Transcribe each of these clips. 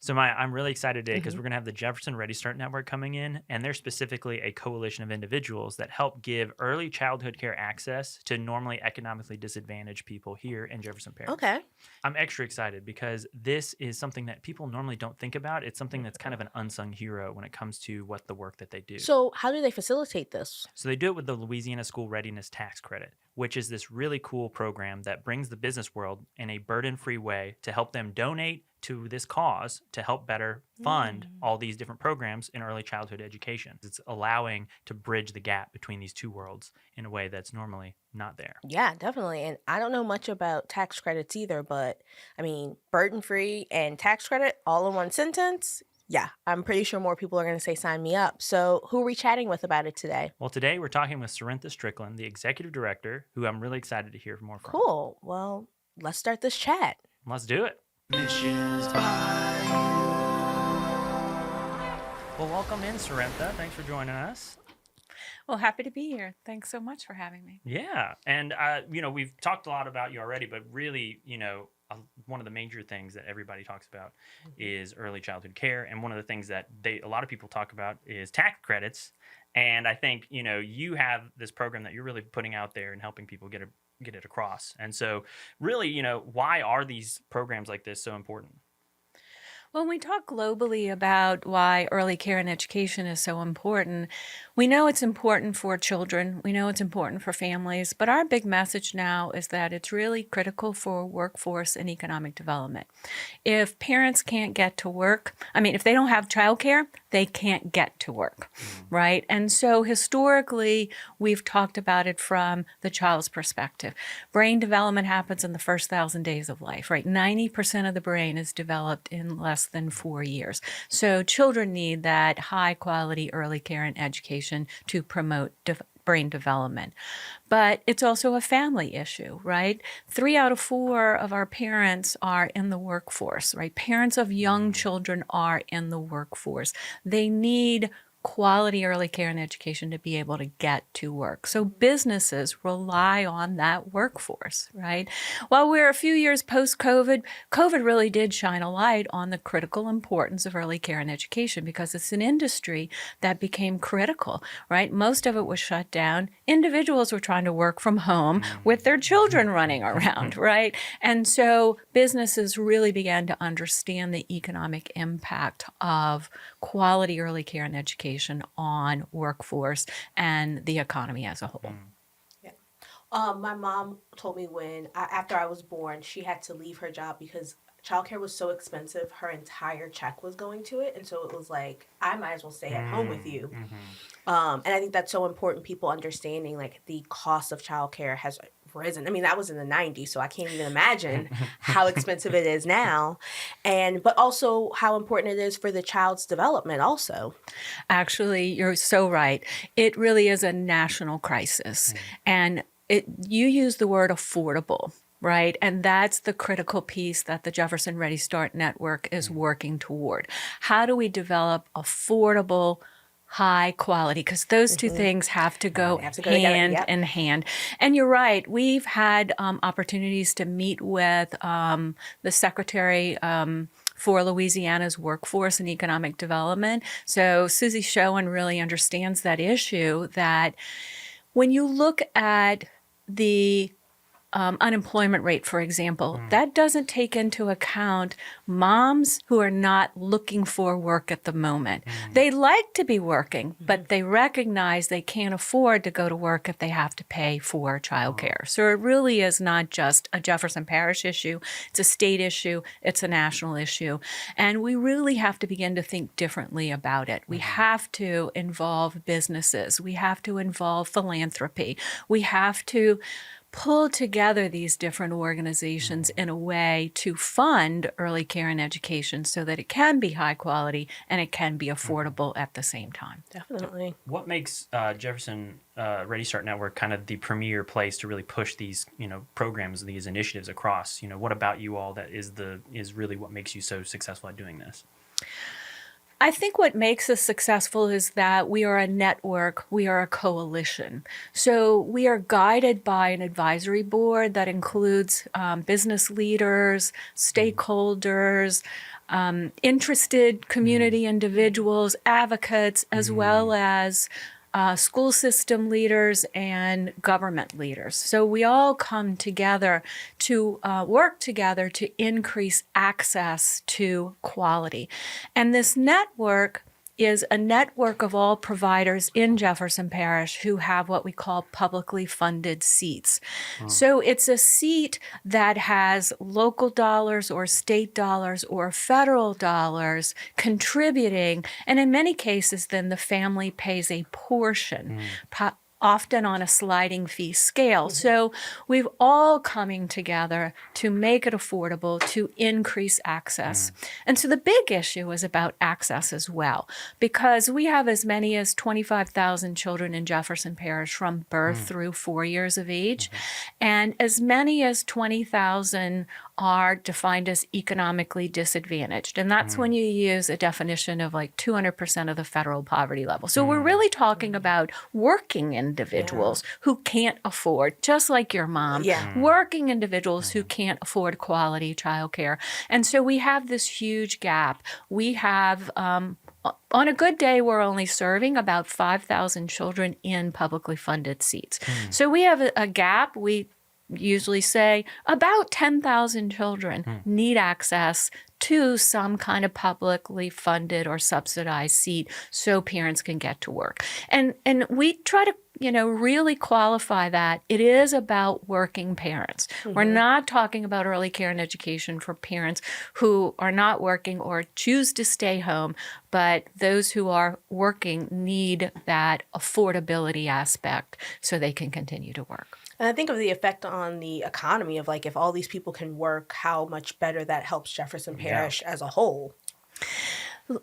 So I'm really excited today because we're going to have the Jefferson Ready Start Network coming in, and they're specifically a coalition of individuals that help give early childhood care access to normally economically disadvantaged people here in Jefferson Parish. Okay. I'm extra excited because this is something that people normally don't think about. It's something that's kind of an unsung hero when it comes to what the work that they do. So, how do they facilitate this? So they do it with the Louisiana School Readiness Tax Credit, which is this really cool program that brings the business world in a burden-free way to help them donate to this cause to help better fund all these different programs in early childhood education. It's allowing to bridge the gap between these two worlds in a way that's normally not there. Yeah, definitely. And I don't know much about tax credits either, but I mean, burden free and tax credit all in one sentence. Yeah, I'm pretty sure more people are going to say sign me up. So, who are we chatting with about it today? Well, today we're talking with Sarintha Stricklin, the executive director, who I'm really excited to hear more from. Cool. Well, let's start this chat. Let's do it. Missions by Well, welcome in, Sarintha. Thanks for joining us. Well, happy to be here. Thanks so much for having me. Yeah. And, we've talked a lot about you already, but really, one of the major things that everybody talks about is early childhood care. And one of the things that a lot of people talk about is tax credits. And I think, you have this program that you're really putting out there and helping people get it across. And so really, why are these programs like this so important? When we talk globally about why early care and education is so important, we know it's important for children, we know it's important for families, but our big message now is that it's really critical for workforce and economic development. If parents can't get to work, if they don't have childcare, they can't get to work, right? And so historically, we've talked about it from the child's perspective. Brain development happens in the first 1,000 days of life, right? 90% of the brain is developed in less than 4 years. So children need that high quality early care and education to promote brain development. But it's also a family issue, right? 3 out of 4 of our parents are in the workforce, right? Parents of young children are in the workforce. They need quality early care and education to be able to get to work. So businesses rely on that workforce, right? While we're a few years post-COVID, COVID really did shine a light on the critical importance of early care and education because it's an industry that became critical, right? Most of it was shut down. Individuals were trying to work from home with their children running around, right? And so businesses really began to understand the economic impact of quality early care and education on workforce and the economy as a whole. Yeah. My mom told me after I was born, she had to leave her job because childcare was so expensive. Her entire check was going to it. And so it was like, I might as well stay at home with you. And I think that's so important, people understanding like the cost of childcare has risen. That was in the 90s, so I can't even imagine how expensive it is now. But also how important it is for the child's development also. Actually, you're so right. It really is a national crisis. And you use the word affordable, right? And that's the critical piece that the Jefferson Ready Start Network is working toward. How do we develop affordable, high quality, because those two things have to go hand in hand. And you're right, we've had opportunities to meet with the Secretary for Louisiana's Workforce and Economic Development. So Susie Schoen really understands that issue, that when you look at the unemployment rate, for example, that doesn't take into account moms who are not looking for work at the moment. They like to be working, but they recognize they can't afford to go to work if they have to pay for childcare. So it really is not just a Jefferson Parish issue. It's a state issue. It's a national issue. And we really have to begin to think differently about it. We have to involve businesses. We have to involve philanthropy. We have to pull together these different organizations in a way to fund early care and education so that it can be high quality and it can be affordable at the same time. Definitely. What makes Jefferson Ready Start Network kind of the premier place to really push these, programs, these initiatives across? What about you all that is really what makes you so successful at doing this? I think what makes us successful is that we are a network, we are a coalition. So we are guided by an advisory board that includes business leaders, stakeholders, interested community individuals, advocates, as well as school system leaders and government leaders. So we all come together to work together to increase access to quality. And this network is a network of all providers in Jefferson Parish who have what we call publicly funded seats. So it's a seat that has local dollars or state dollars or federal dollars contributing, and in many cases then the family pays a portion, often on a sliding fee scale. So we've all coming together to make it affordable, to increase access. And so the big issue is about access as well, because we have as many as 25,000 children in Jefferson Parish from birth through 4 years of age, and as many as 20,000 are defined as economically disadvantaged. And that's when you use a definition of like 200% of the federal poverty level. So we're really talking about working individuals who can't afford, just like your mom, working individuals who can't afford quality childcare. And so we have this huge gap. We have, on a good day, we're only serving about 5,000 children in publicly funded seats. So we have a gap. We usually say about 10,000 children need access to some kind of publicly funded or subsidized seat so parents can get to work. And we try to really qualify that it is about working parents. We're not talking about early care and education for parents who are not working or choose to stay home, but those who are working need that affordability aspect so they can continue to work. And I think of the effect on the economy of like if all these people can work, how much better that helps Jefferson Parish as a whole.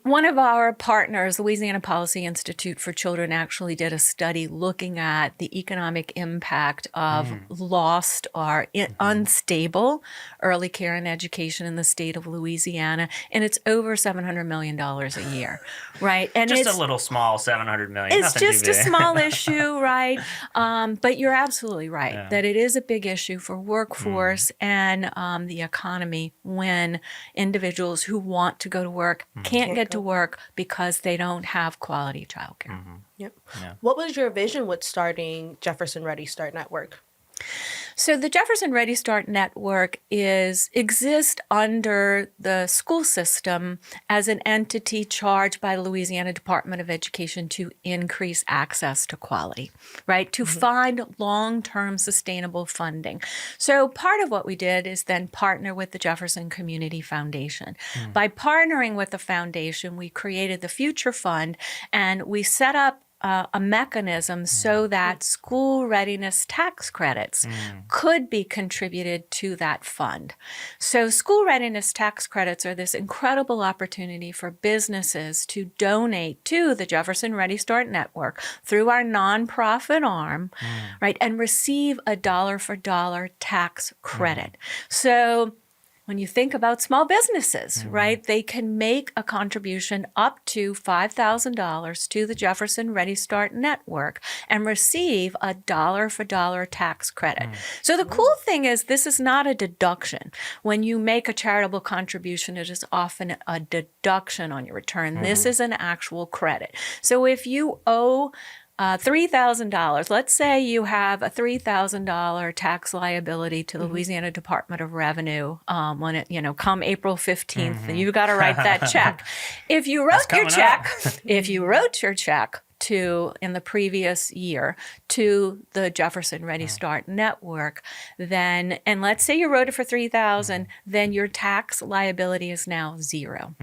One of our partners, Louisiana Policy Institute for Children, actually did a study looking at the economic impact of lost or unstable early care and education in the state of Louisiana, and it's over $700 million a year, right? And just it's a little small $700 million. It's just a small issue, right? But you're absolutely right that it is a big issue for workforce and the economy when individuals who want to go to work can't get to work because they don't have quality childcare. Yep. Yeah. What was your vision with starting Jefferson Ready Start Network? So the Jefferson Ready Start Network exists under the school system as an entity charged by the Louisiana Department of Education to increase access to quality, right? To find long-term sustainable funding. So part of what we did is then partner with the Jefferson Community Foundation. By partnering with the foundation, we created the Future Fund, and we set up a mechanism so that school readiness tax credits could be contributed to that fund. So school readiness tax credits are this incredible opportunity for businesses to donate to the Jefferson Ready Start Network through our nonprofit arm, right, and receive a dollar-for-dollar tax credit. So when you think about small businesses, right, they can make a contribution up to $5,000 to the Jefferson Ready Start Network and receive a dollar-for-dollar tax credit. So the cool thing is this is not a deduction. When you make a charitable contribution, it is often a deduction on your return. This is an actual credit. So if you owe $3,000. Let's say you have a $3,000 tax liability to the Louisiana Department of Revenue when it, come April 15th, you've got to write that check. If you wrote your check to in the previous year to the Jefferson Ready Start Network, then, and let's say you wrote it for $3,000, then your tax liability is now zero.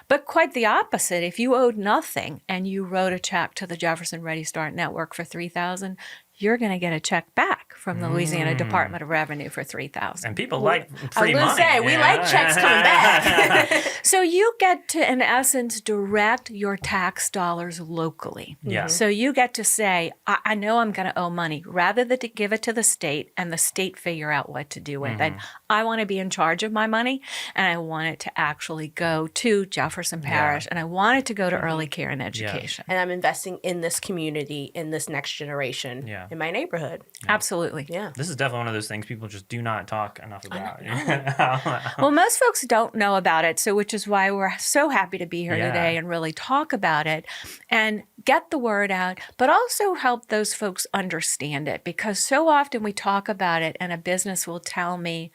But quite the opposite, if you owed nothing and you wrote a check to the Jefferson Ready Start Network for $3,000, you're going to get a check back from the Louisiana Department of Revenue for $3,000. And people like free money. I was going to say, we like checks coming back. So you get to, in essence, direct your tax dollars locally. So you get to say, I know I'm going to owe money, rather than to give it to the state and the state figure out what to do with it. I want to be in charge of my money, and I want it to actually go to Jefferson Parish, and I want it to go to early care and education. And I'm investing in this community, in this next generation, in my neighborhood. Absolutely. Yeah. This is definitely one of those things people just do not talk enough about. Well, most folks don't know about it, so which is why we're so happy to be here today and really talk about it and get the word out, but also help those folks understand it, because so often we talk about it and a business will tell me,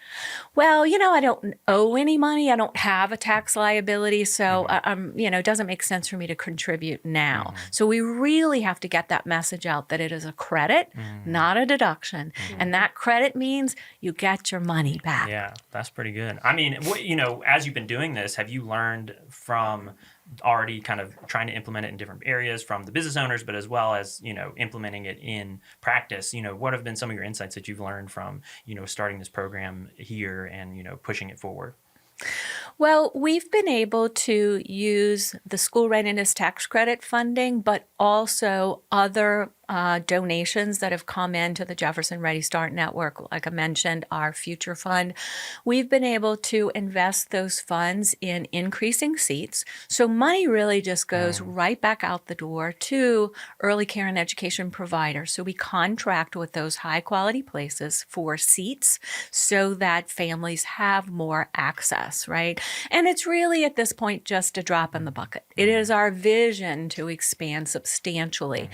well, I don't owe any money. I don't have a tax liability. So, it doesn't make sense for me to contribute now. So we really have to get that message out that it is a credit, not a deduction. And that credit means you get your money back. Yeah, that's pretty good. I mean, as you've been doing this, have you learned from already kind of trying to implement it in different areas from the business owners, but as well as, implementing it in practice? What have been some of your insights that you've learned from, starting this program here and, pushing it forward? Well, we've been able to use the School Readiness Tax Credit funding, but also other donations that have come into the Jefferson Ready Start Network. Like I mentioned, our future fund, we've been able to invest those funds in increasing seats. So money really just goes right back out the door to early care and education providers. So we contract with those high quality places for seats so that families have more access, right? And it's really at this point just a drop in the bucket. It is our vision to expand substantially.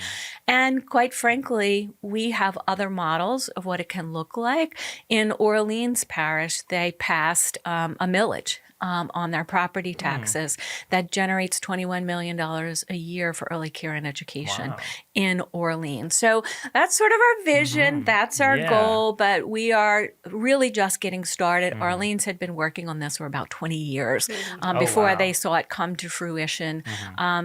And quite frankly, we have other models of what it can look like. In Orleans Parish, they passed a millage on their property taxes that generates $21 million a year for early care and education in Orleans. So that's sort of our vision. That's our goal, but we are really just getting started. Orleans had been working on this for about 20 years before they saw it come to fruition.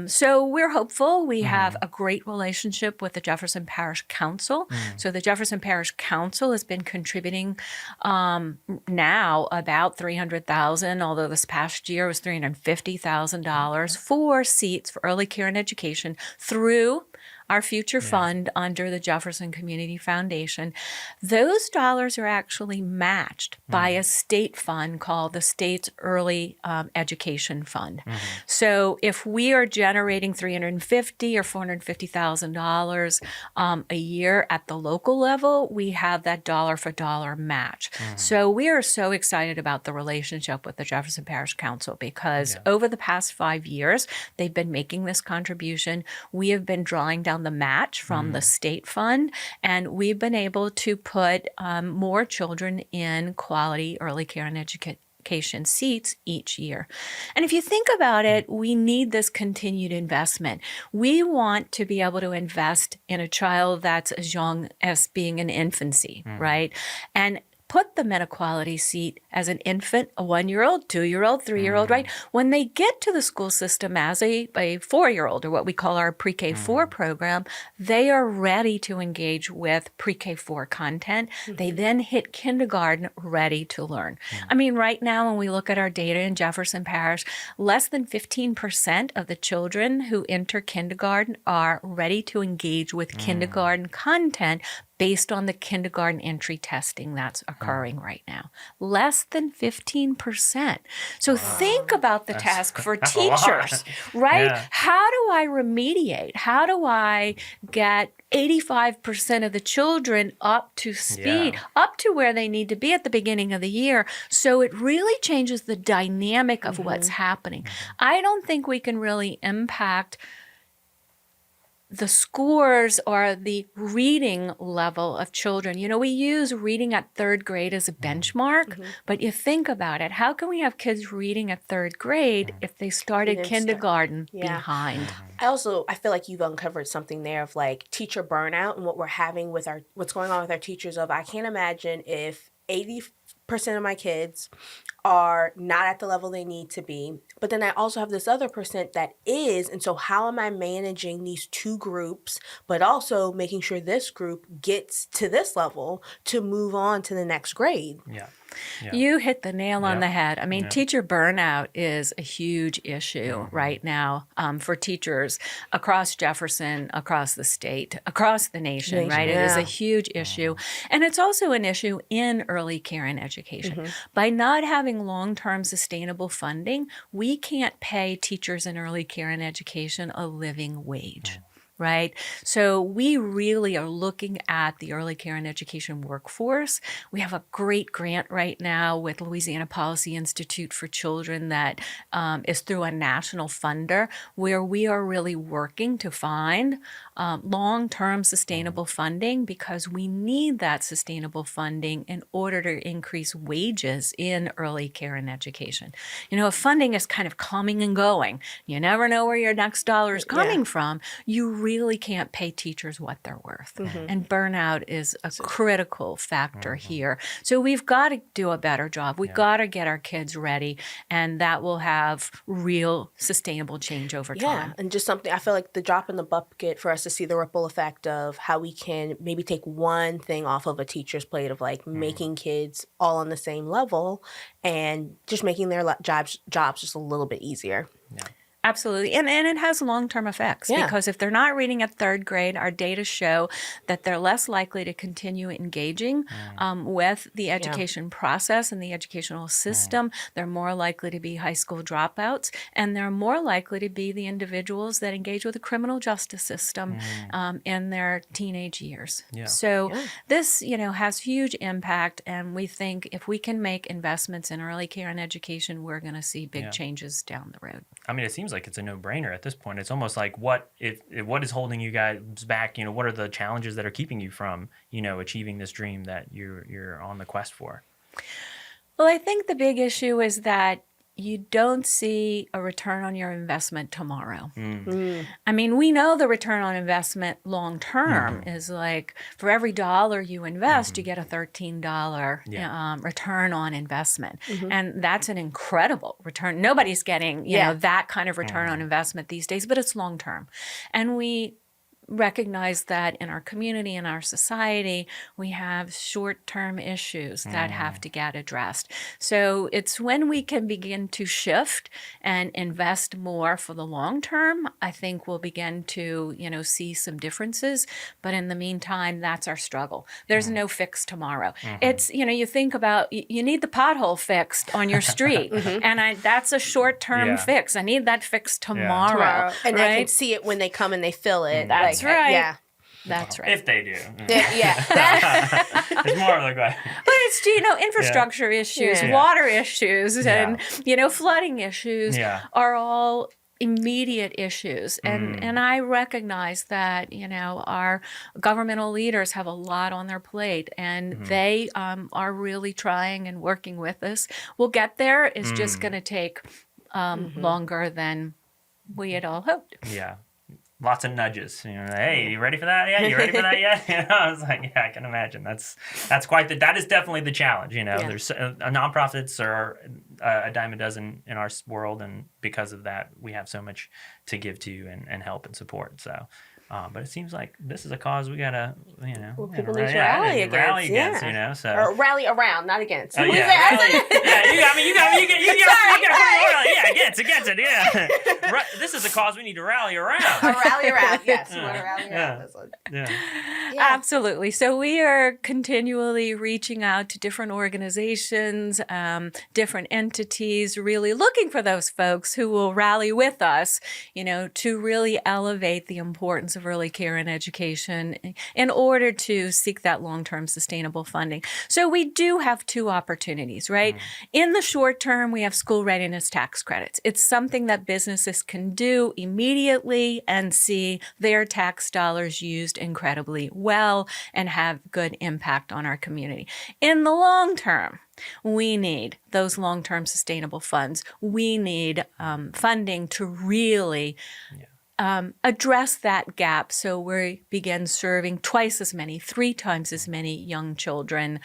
So we're hopeful. We have a great relationship with the Jefferson Parish Council. So the Jefferson Parish Council has been contributing now about $300,000, although this past year was $350,000 for seats for early care and education through our future fund under the Jefferson Community Foundation. Those dollars are actually matched by a state fund called the State's Early Education Fund. So if we are generating $350,000 or $450,000 a year at the local level, we have that dollar for dollar match. So we are so excited about the relationship with the Jefferson Parish Council because over the past 5 years, they've been making this contribution. We have been drawing down the match from the state fund, and we've been able to put more children in quality early care and education seats each year. And if you think about it, we need this continued investment. We want to be able to invest in a child that's as young as being in infancy, right? And put them in a quality seat as an infant, a 1-year-old, 2-year-old, 3-year-old, right? When they get to the school system as a 4-year-old, or what we call our pre-K 4 program, they are ready to engage with pre-K 4 content. They then hit kindergarten ready to learn. I mean, right now, when we look at our data in Jefferson Parish, less than 15% of the children who enter kindergarten are ready to engage with kindergarten content based on the kindergarten entry testing that's occurring right now. Less than 15%. So think about the task for teachers, right? Yeah. How do I remediate? How do I get 85% of the children up to speed, up to where they need to be at the beginning of the year? So it really changes the dynamic of what's happening. I don't think we can really impact the scores or the reading level of children. You know, we use reading at 3rd grade as a benchmark, but you think about it, how can we have kids reading at 3rd grade if they started kindergarten behind? I feel like you've uncovered something there of like teacher burnout and what we're having with what's going on with our teachers. I can't imagine if 80% of my kids are not at the level they need to be. But then I also have this other percent that is. And so how am I managing these two groups, but also making sure this group gets to this level to move on to the next grade? Yeah. You hit the nail on Yeah. the head. I mean, Yeah. teacher burnout is a huge issue right now for teachers across Jefferson, across the state, across the nation, right? It is a Yeah. huge issue. And it's also an issue in early care and education. By not having long-term sustainable funding, we can't pay teachers in early care and education a living wage. Right? So we really are looking at the early care and education workforce. We have a great grant right now with Louisiana Policy Institute for Children that is through a national funder where we are really working to find long-term sustainable funding because we need that sustainable funding in order to increase wages in early care and education. You know, if funding is kind of coming and going, you never know where your next dollar is coming from, you really can't pay teachers what they're worth. And burnout is a critical factor here. So we've got to do a better job. We've got to get our kids ready, and that will have real sustainable change over time. Yeah, and just something, I feel like the drop in the bucket for us to see the ripple effect of how we can maybe take one thing off of a teacher's plate of like making kids all on the same level and just making their jobs just a little bit easier. Yeah. Absolutely. And it has long-term effects because if they're not reading at third grade, our data show that they're less likely to continue engaging with the education process and the educational system. They're more likely to be high school dropouts, and they're more likely to be the individuals that engage with the criminal justice system in their teenage years. Yeah. So this, has huge impact, and we think if we can make investments in early care and education, we're going to see big changes down the road. I mean, it seems like it's a no-brainer at this point. It's almost like what is holding you guys back? What are the challenges that are keeping you from, achieving this dream that you're on the quest for? Well, I think the big issue is that you don't see a return on your investment tomorrow. I mean, we know the return on investment long term is like for every dollar you invest, you get a $13 return on investment. And that's an incredible return. Nobody's getting, that kind of return on investment these days, but it's long term. And we recognize that in our community, in our society, we have short-term issues that have to get addressed. So it's when we can begin to shift and invest more for the long term, I think we'll begin to, see some differences. But in the meantime, that's our struggle. There's no fix tomorrow. It's, you think about, you need the pothole fixed on your street. And that's a short-term fix. I need that fixed tomorrow. And I can see it when they come and they fill it. That's right. Yeah. That's right. If they do. Yeah. It's more like that. But it's, infrastructure issues, water issues, and, flooding issues are all immediate issues. And I recognize that, our governmental leaders have a lot on their plate, and they are really trying and working with us. We'll get there. It's just going to take longer than we had all hoped. Yeah. Lots of nudges. Hey, you ready for that yet? You ready for that yet? I was like, I can imagine. That's quite that is definitely the challenge. There's nonprofits are a dime a dozen in our world, and because of that, we have so much to give to and help and support. So, but it seems like this is a cause we gotta, people need to rally against. So or rally around, not against. You got me. You got against it. Yeah. This is a cause we need to rally around. Rally around. Yes, we want to rally around this one. Yeah. Absolutely. So we are continually reaching out to different organizations, different entities, really looking for those folks who will rally with us, to really elevate the importance of early care and education in order to seek that long-term sustainable funding. So we do have two opportunities, right? In the short term, we have school readiness tax credits. It's something that businesses can do immediately and see their tax dollars used incredibly well and have good impact on our community. In the long term, we need those long-term sustainable funds. We need funding to really address that gap so we begin serving twice as many, 3 times as many young children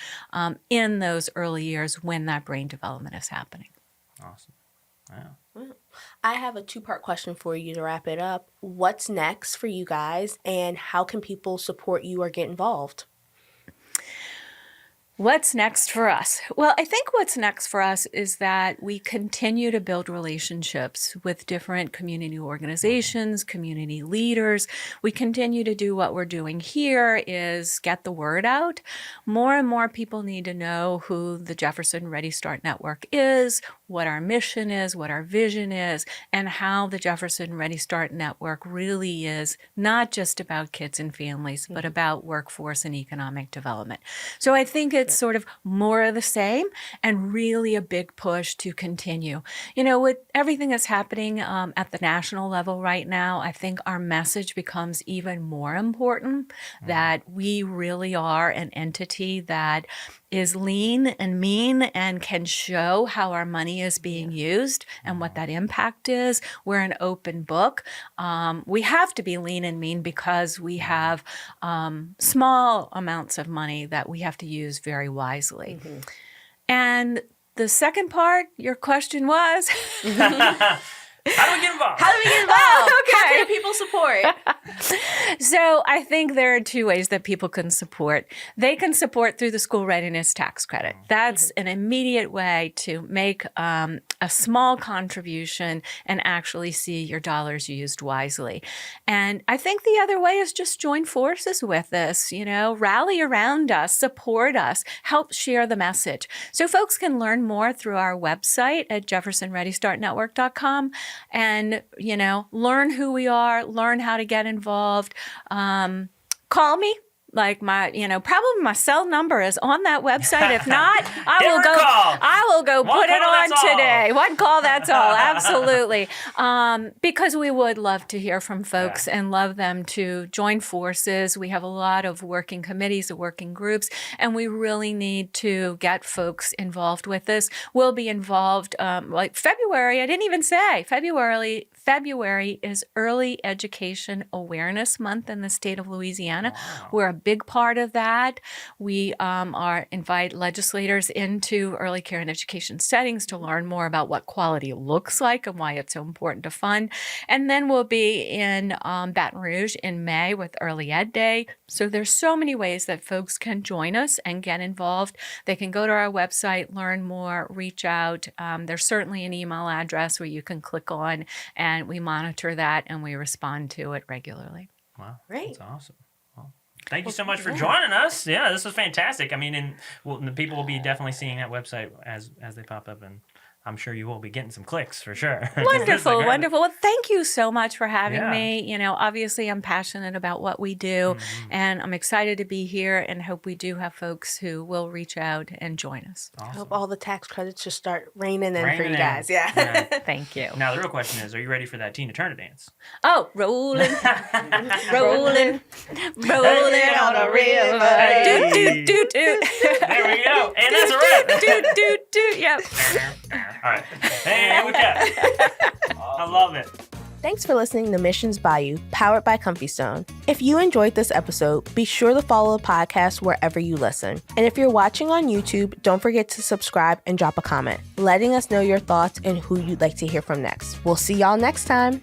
in those early years when that brain development is happening. Awesome. Wow. I have a two-part question for you to wrap it up. What's next for you guys, and how can people support you or get involved? What's next for us? Well, I think what's next for us is that we continue to build relationships with different community organizations, community leaders. We continue to do what we're doing here is get the word out. More and more people need to know who the Jefferson Ready Start Network is, what our mission is, what our vision is, and how the Jefferson Ready Start Network really is not just about kids and families, but about workforce and economic development. So I think it's sort of more of the same and really a big push to continue. You know, with everything that's happening at the national level right now, I think our message becomes even more important, that we really are an entity that is lean and mean and can show how our money is being used and what that impact is. We're an open book. We have to be lean and mean because we have small amounts of money that we have to use very wisely. And the second part, your question was? How do we get involved? How do we get involved? How can people support? So I think there are two ways that people can support. They can support through the School Readiness Tax Credit. That's an immediate way to make a small contribution and actually see your dollars used wisely. And I think the other way is just join forces with us, you know, rally around us, support us, help share the message. So folks can learn more through our website at jeffersonreadystartnetwork.com. And, you know, learn who we are, learn how to get involved. Call me. Like probably my cell number is on that website. If not, I will go put it on today. One call, that's all. Absolutely. Because we would love to hear from folks and love them to join forces. We have a lot of working committees, working groups, and we really need to get folks involved with this. We'll be involved like February. I didn't even say February is Early Education Awareness Month in the state of Louisiana. Wow. We're a big part of that. We invite legislators into early care and education settings to learn more about what quality looks like and why it's so important to fund. And then we'll be in Baton Rouge in May with Early Ed Day. So there's so many ways that folks can join us and get involved. They can go to our website, learn more, reach out. There's certainly an email address where you can click on, and we monitor that and we respond to it regularly. Wow, great. That's awesome. Well, thank you so much for joining us. Yeah, this was fantastic. I mean, the people will be definitely seeing that website as they pop up, and I'm sure you will be getting some clicks for sure. Wonderful, wonderful. Well, thank you so much for having me. You know, obviously I'm passionate about what we do, and I'm excited to be here and hope we do have folks who will reach out and join us. Awesome. I hope all the tax credits just start raining in for you guys. Yeah. Thank you. Now, the real question is, are you ready for that Tina Turner dance? Oh, rolling, rolling, rolling on a river. Hey. Doot, doot, doot, doot. There we go. And that's a wrap. Doot, doot, doot. Yep. All right. Hey, we got it. I love it. Thanks for listening to Missions Bayou, powered by Comfy Stone. If you enjoyed this episode, be sure to follow the podcast wherever you listen. And if you're watching on YouTube, don't forget to subscribe and drop a comment, letting us know your thoughts and who you'd like to hear from next. We'll see y'all next time.